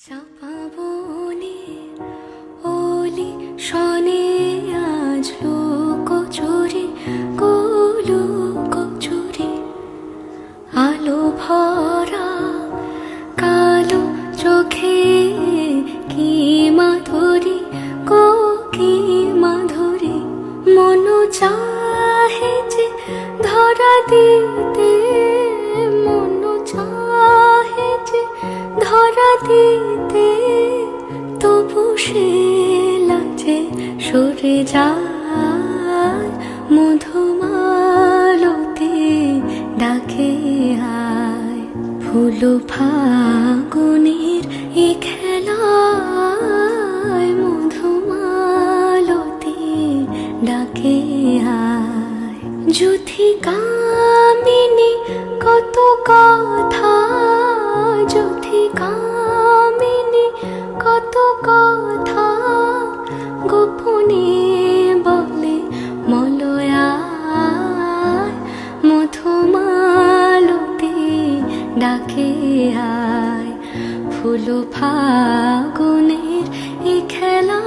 চাপা বনে ওলি শনে আজ লোক চুরি গোলোক চুরি আলো ভরা কালো চোখে কি মাধুরী গো কি মাধুরী মন চাহে যে ধরা দিতে মন চাহে যে ধরা দিতে তবু সে লাজে সরে যায় মধুমালতি ডাকে আয় ফুল ফাগুনের এ খেলায় মধুমালতি ডাকে আয় যুথি কামিনী কত কথা যুথি কামিনী কত কথা গোপনে বলে মলয়ায় মধুমালতি ডাকে আয় ফুল ফাগুনের এ খেলা